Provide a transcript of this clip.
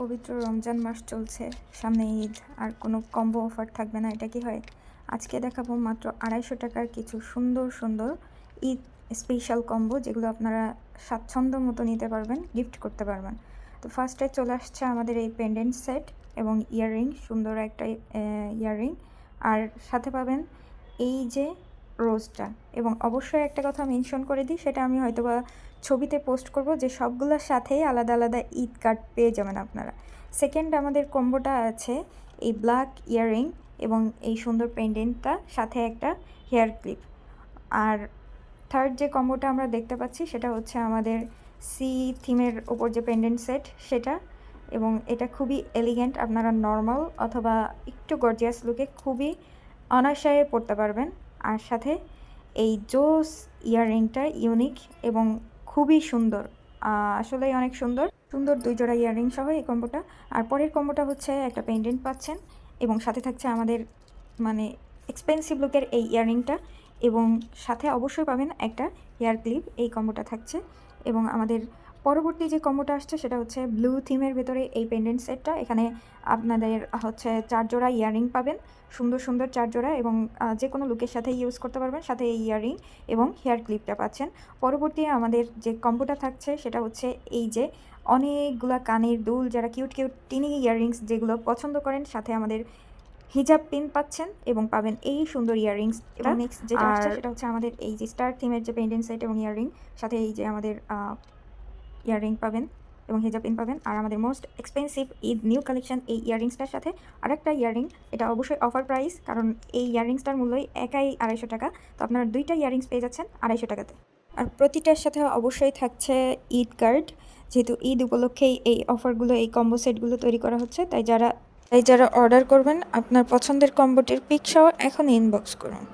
পবিত্র রমজান মাস চলছে, সামনে ঈদ, আর কোনো কম্বো অফার থাকবে না, এটা কি হয়? আজকে দেখাবো মাত্র 250 টাকার কিছু সুন্দর সুন্দর ঈদ স্পেশাল কম্বো, যেগুলো আপনারা স্বাচ্ছন্দ্য মতো নিতে পারবেন, গিফট করতে পারবেন। তো ফার্স্টে চলে আসছে আমাদের এই পেন্ডেন্ট সেট এবং ইয়াররিং, সুন্দর একটা ইয়াররিং, আর সাথে পাবেন এই যে রোজটা। এবং অবশ্যই একটা কথা মেনশন করে দিই, সেটা আমি হয়তোবা ছবিতে পোস্ট করব, যে সবগুলোর সাথেই আলাদা আলাদা ঈদ কার্ড পেয়ে যাবেন আপনারা। সেকেন্ড আমাদের কম্বোটা আছে এই ব্ল্যাক ইয়াররিং এবং এই সুন্দর পেন্ডেন্টটা, সাথে একটা হেয়ার ক্লিপ। আর থার্ড যে কম্বোটা আমরা দেখতে পাচ্ছি সেটা হচ্ছে আমাদের সি থিমের ওপর যে পেন্ডেন্ট সেট সেটা, এবং এটা খুবই এলিগেন্ট, আপনারা নর্মাল অথবা একটু গর্জিয়াস লুকে খুবই অনায়াসে পরতে পারবেন। আর সাথে এই জোস ইয়াররিংটা ইউনিক এবং খুবই সুন্দর, আসলেই অনেক সুন্দর সুন্দর 2 জোড়া ইয়াররিং সহ এই কম্বোটা। আর পরের কম্বোটা হচ্ছে একটা পেন্ডেন্ট পাচ্ছেন এবং সাথে থাকছে আমাদের মানে এক্সপেন্সিভ লুকের এই ইয়াররিংটা, এবং সাথে অবশ্যই পাবেন একটা হেয়ার ক্লিপ। এই কম্বোটা থাকছে। এবং আমাদের পরবর্তী যে কম্বোটা আসছে সেটা হচ্ছে ব্লু থিমের ভেতরে এই পেন্ডেন্ট সেটটা। এখানে আপনাদের হচ্ছে 4 জোড়া ইয়াররিং পাবেন, সুন্দর সুন্দর 4 জোড়া, এবং যে কোনো লুকের সাথে ইউজ করতে পারবেন, সাথে এই ইয়াররিং এবং হেয়ার ক্লিপটা পাচ্ছেন। পরবর্তী আমাদের যে কম্বোটা থাকছে সেটা হচ্ছে এই যে অনেকগুলা কানের দুল, যারা কিউট কিউট টিনি ইয়াররিংস যেগুলো পছন্দ করেন, সাথে আমাদের হিজাব পিন পাচ্ছেন এবং পাবেন এই সুন্দর ইয়াররিংস। এবং নেক্সট যেটা আসছে সেটা হচ্ছে আমাদের এই যে স্টার থিমের যে পেন্ডেন্ট সেট এবং ইয়াররিং, সাথে এই যে আমাদের ইয়াররিং পাবেন এবং হিজাব পিন পাবেন। আর আমাদের most expensive Eid new collection এই ইয়াররিংসটার সাথে আরেকটা ইয়াররিং, এটা অবশ্যই অফার প্রাইস, কারণ এই ইয়াররিংসটার মূল্যই একাই 250 টাকা। তো আপনারা 2টা ইয়াররিংস পেয়ে যাচ্ছেন 250 টাকাতে। আর প্রতিটার সাথে অবশ্যই থাকছে ঈদ কার্ড, যেহেতু ঈদ উপলক্ষেই এই অফারগুলো, এই কম্বো সেটগুলো তৈরি করা হচ্ছে। তাই যারা অর্ডার করবেন, আপনার পছন্দের কম্বোটির পিক সহ এখন ইনবক্স করুন।